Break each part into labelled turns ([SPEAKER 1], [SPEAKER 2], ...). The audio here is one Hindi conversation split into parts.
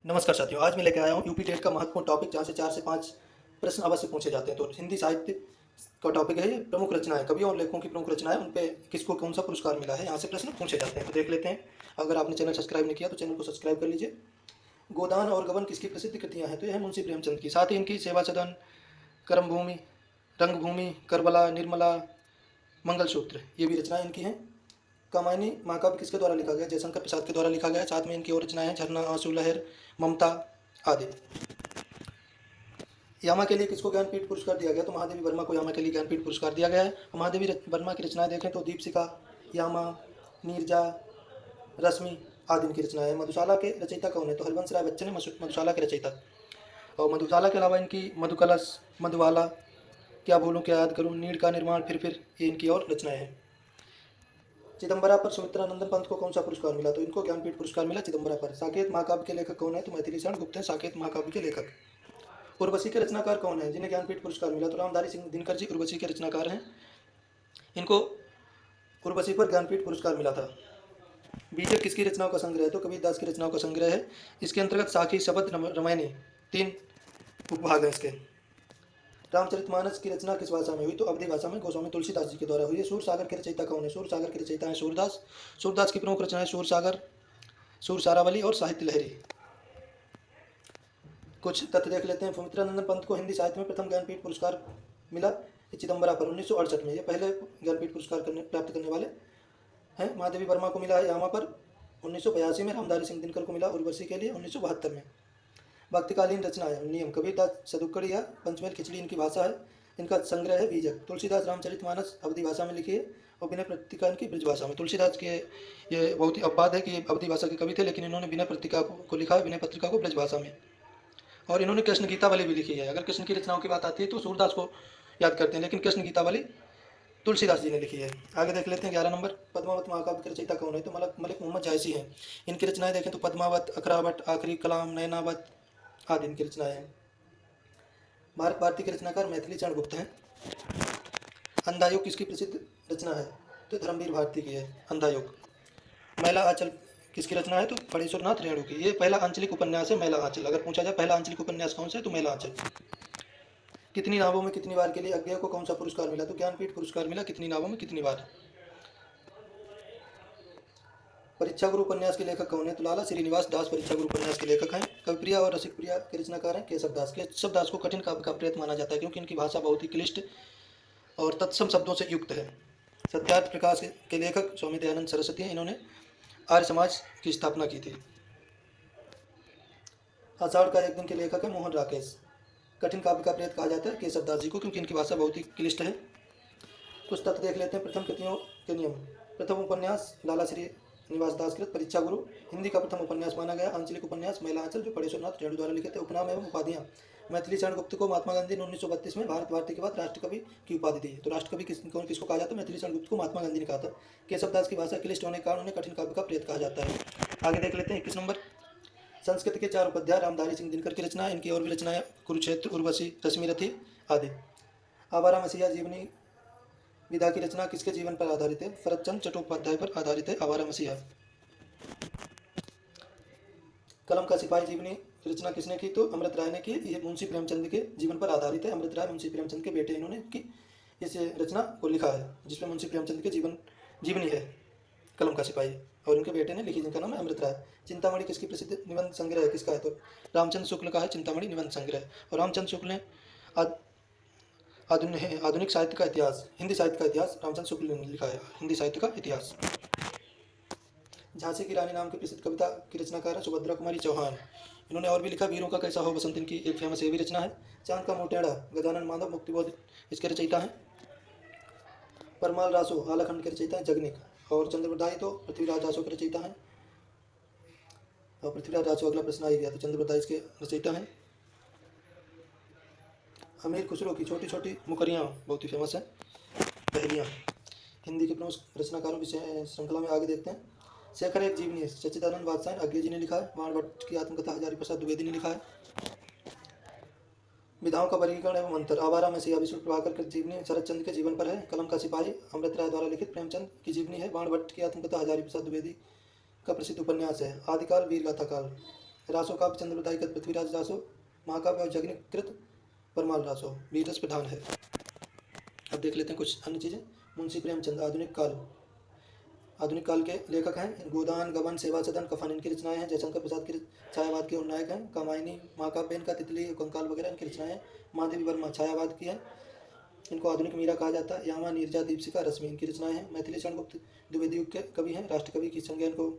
[SPEAKER 1] नमस्कार साथियों, आज मैं लेकर आया हूँ यूपी टेट का महत्वपूर्ण टॉपिक, जहाँ से 4 से 5 प्रश्न अवश्य पूछे जाते हैं। तो हिंदी साहित्य का टॉपिक है ये। प्रमुख रचनाएं, कवियों और लेखकों की प्रमुख रचनाएं, उन पे किसको कौन सा पुरस्कार मिला है, यहाँ से प्रश्न पूछे जाते हैं। तो देख लेते हैं। अगर आपने चैनल सब्सक्राइब नहीं किया तो चैनल को सब्सक्राइब कर लीजिए। गोदान और गबन किसकी प्रसिद्ध कृतियाँ हैं? तो यह है मुंशी प्रेमचंद की। साथ ही इनकी सेवा सदन, कर्मभूमि, रंगभूमि, करबला, निर्मला, मंगलसूत्र, ये भी रचनाएं इनकी हैं। कामायनी महाकाव्य किसके द्वारा लिखा गया? जयशंकर प्रसाद के द्वारा लिखा गया। साथ में इनकी और रचनाएं हैं झरना, आंसू, लहर, ममता आदि। यामा के लिए किसको ज्ञानपीठ पुरस्कार दिया गया? तो महादेवी वर्मा को यामा के लिए ज्ञानपीठ पुरस्कार दिया गया है। महादेवी वर्मा की रचनाएं देखें तो दीपशिखा, यामा, नीरजा, रश्मि आदि इनकी रचनाएं हैं। मधुशाला के रचयिता कौन है? तो हरिवंश राय बच्चन है मधुशाला के रचयिता। और मधुशाला के अलावा इनकी मधुकलश, मधुबाला, क्या भूलूं क्या याद करूं, नीड़ का निर्माण, फिर ये इनकी और रचनाएं हैं। चिदम्बरा पर सुमित्रानंदन पंत को कौन सा पुरस्कार मिला? तो इनको ज्ञानपीठ पुरस्कार मिला चिदम्बरा पर। साकेत महाकाव्य के लेखक कौन है? तो मैथिली शरण गुप्त हैं साकेत महाकाव्य के लेखक। उर्वशी के रचनाकार कौन है जिन्हें ज्ञानपीठ पुरस्कार मिला? तो रामधारी सिंह दिनकर जी उर्वशी के रचनाकार हैं। इनको उर्वशी पर ज्ञानपीठ पुरस्कार मिला था। बीजक किसकी रचनाओं का संग्रह है? तो कबीरदास की रचनाओं का संग्रह है। इसके अंतर्गत साखी, शबद, रामायणी 3 उपभाग हैं इसके। रामचरितमानस की रचना किस भाषा में हुई? तो अवधी भाषा में गोस्वामी तुलसीदास जी के द्वारा हुई है। सूरसागर के रचयिता कौन है? सूरसागर के रचयिता है सूरदास। सूरदास की प्रमुख रचनाएं सूरसागर, सूरसारावली और साहित्य लहरी। कुछ तथ्य देख लेते हैं। सुमित्रानंदन पंत को हिंदी साहित्य में प्रथम ज्ञानपीठ पुरस्कार मिला चिदम्बरा पर 1968 में। ये पहले ज्ञानपीठ पुरस्कार प्राप्त करने वाले हैं। महादेवी वर्मा को मिला है यामा पर 1982 में। रामधारी सिंह दिनकर को मिला उर्वशी के लिए 1972 में। भक्तिकालीन रचना है नियम, कबीरदास सदुक्कड़ या पंचमेल खिचड़ी इनकी भाषा है। इनका संग्रह है बीजक। तुलसीदास रामचरितमानस अवधी भाषा में लिखी है और विनय पत्रिका इनकी ब्रज भाषा में। तुलसीदास के ये बहुत ही अपवाद है कि ये अवधी भाषा के कवि थे, लेकिन इन्होंने विनय पत्रिका को लिखा है, विनय पत्रिका को ब्रज भाषा में। और इन्होंने कृष्ण गीतावली भी लिखी है। अगर कृष्ण की रचनाओं की बात आती है तो सूरदास को याद करते हैं, लेकिन कृष्ण गीतावली तुलसीदास जी ने लिखी है। आगे देख लेते हैं 11 नंबर। पद्मावत महाकाव्य के रचयिता कौन है? तो मलिक मोहम्मद जायसी हैं। इनकी रचनाएं देखें तो पद्मावत, अखरावट, आखिरी कलाम, नैनावत आदि इनकी रचनाएं हैं। भारत भारती के रचनाकार मैथिली शरण गुप्त हैं। अंधायोग किसकी प्रसिद्ध रचना है? तो धर्मवीर भारती की है अंधायोग। मैला आंचल किसकी रचना है? तो फणीश्वरनाथ रेणु की। ये पहला आंचलिक उपन्यास है मैला आंचल। अगर पूछा जाए पहला आंचलिक उपन्यास कौन सा है तो मैला आंचल। कितनी नावों में कितनी बार के लिए अज्ञेय को कौन सा पुरस्कार मिला? तो ज्ञानपीठ पुरस्कार मिला कितनी नावों में कितनी बार। परीक्षा गुरु उपन्यास के लेखक कौन है? तो लाला श्रीनिवास दास परीक्षा गुरु उपन्यास के लेखक हैं। कविप्रिया और रसिक प्रिया के रचनाकार हैं केशव दास। केशव दास को कठिन काव्य का प्रेत माना जाता है क्योंकि इनकी भाषा बहुत ही क्लिष्ट और तत्सम शब्दों से युक्त है। सत्यार्थ प्रकाश के लेखक स्वामी दयानंद सरस्वती हैं। इन्होंने आर्य समाज की स्थापना की थी। आषाढ़ का एक दिन के लेखक है मोहन राकेश। कठिन काव्य का प्रेत कहा जाता है केशव दास जी को क्योंकि इनकी भाषा बहुत ही क्लिष्ट है। कुछ तथ्य देख लेते हैं। प्रथम कृतियों के नियम। प्रथम उपन्यास लाला श्री निवास दास कृत परीक्षा गुरु हिंदी का प्रथम उपन्यास माना गया। आंचलिक उपन्यास मैला आंचल जो फणीश्वरनाथ रेणु द्वारा लिखे थे। उपनाम एवं उपाधियाँ। मैथिली शरण गुप्त को महात्मा गांधी ने 1932 में भारत भारती के बाद राष्ट्रकवि की उपाधि दी। तो राष्ट्रकवि किसको कहा जाता है? मैथिली शरण गुप्त को महात्मा गांधी ने कहा था। केशव दास की भाषा क्लिष्ट होने के कारण उन्हें कठिन काव्य का प्रेत कहा जाता है। आगे देख लेते हैं 21 नंबर। संस्कृत के 4 उपाध्याय रामधारी सिंह दिनकर की रचना। इनकी और भी रचनाएं कुरुक्षेत्र, उर्वशी, रश्मिरथी आदि। आवारा मसीहा जीवनी विधा की रचना किसके जीवन पर आधारित है? शरतचंद्र चट्टोपाध्याय पर आधारित है आवारा मसीहा। कलम का सिपाही जीवनी रचना किसने की? तो अमृत राय ने की। ये मुंशी प्रेमचंद के जीवन पर आधारित है। अमृत राय मुंशी प्रेमचंद के बेटे, इन्होंने की इस रचना को लिखा है जिसमें मुंशी प्रेमचंद के जीवनी है कलम का सिपाही, और उनके बेटे ने लिखी जिनका नाम है अमृत राय। चिंतामणि किसकी प्रसिद्ध निबंध संग्रह है? किसका है? तो रामचंद्र शुक्ल का है चिंतामणि निबंध संग्रह। और रामचंद्र शुक्ल ने आधुनिक साहित्य का इतिहास, हिंदी साहित्य का इतिहास रामचंद्र शुक्ल ने लिखा है। हिंदी साहित्य का इतिहास। झांसी की रानी नाम की प्रसिद्ध कविता की रचनाकार है सुभद्रा कुमारी चौहान। इन्होंने और भी लिखा। वीरों का कैसा हो बसंत इनकी एक फेमस ये भी रचना है। चांद का मोटेड़ा गजानन माधव मुक्तिबोध इसके रचयिता हैं। परमाल रासो आलाखंड के रचयिता हैं जगनिक। और चंद्रप्रदाई तो पृथ्वीराज रासो के रचयिता हैं। और पृथ्वीराज रासो अगला प्रश्न आ ही गया, तो चंद्रप्रदाई इसके रचयिता हैं। अमीर खुसरो की छोटी छोटी मुकरियाँ बहुत ही फेमस है। पहेलियाँ हिंदी के प्रमुख रचनाकारों की श्रृंखला में आगे देखते हैं। शेखर एक जीवनी सच्चिदानंद बादशाह अज्ञे जी ने लिखा है। बाणभट्ट की आत्मकथा हजारी प्रसाद द्विवेदी ने लिखा है। विधाओं का वर्गीकरण एवं अंतर। आवारा मसीहा विष्णु प्रभाकर की जीवनी शरतचंद्र के जीवन पर है। कलम का सिपाही अमृत राय द्वारा लिखित प्रेमचंद की जीवनी है। बाणभट्ट की आत्मकथा हजारी प्रसाद द्विवेदी का प्रसिद्ध उपन्यास है। आदिकाल वीर गाथा काल। रासो काव्य चंद्रप्रदाय कृत पृथ्वीराज रासो महाकाव्य और जगन्कृत परमाल रासो बीरस प्रधान है। अब देख लेते हैं कुछ अन्य चीज़ें। मुंशी प्रेमचंद आधुनिक काल के लेखक हैं। गोदान, गबन, सेवा सदन, कफन इनकी रचनाएं हैं। जयशंकर प्रसाद की छायावाद के नायक हैं। कामायनी, महाकाव्य इनका, तितली, कंकाल वगैरह इनकी रचनाएं हैं। महादेवी वर्मा छायावाद की है, इनको आधुनिक मीरा कहा जाता है। यामा, नीरजा, दीपशिखा, रश्मि इनकी रचनाएं हैं। मैथिली चंद्रगुप्त द्विवेदी युग के कवि हैं। राष्ट्रकवि की संज्ञा इनको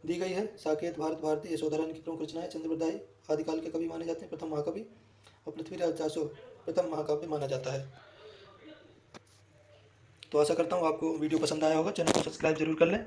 [SPEAKER 1] दी गई है। साकेत, भारत भारती, यशोधरा इनकी प्रमुख रचनाएं। चंद्रप्रदाय आदिकाल के कवि माने जाते हैं, प्रथम महाकवि। और पृथ्वीराज रासो प्रथम महाकाव्य माना जाता है। तो आशा करता हूँ आपको वीडियो पसंद आया होगा। चैनल को सब्सक्राइब जरूर कर लें।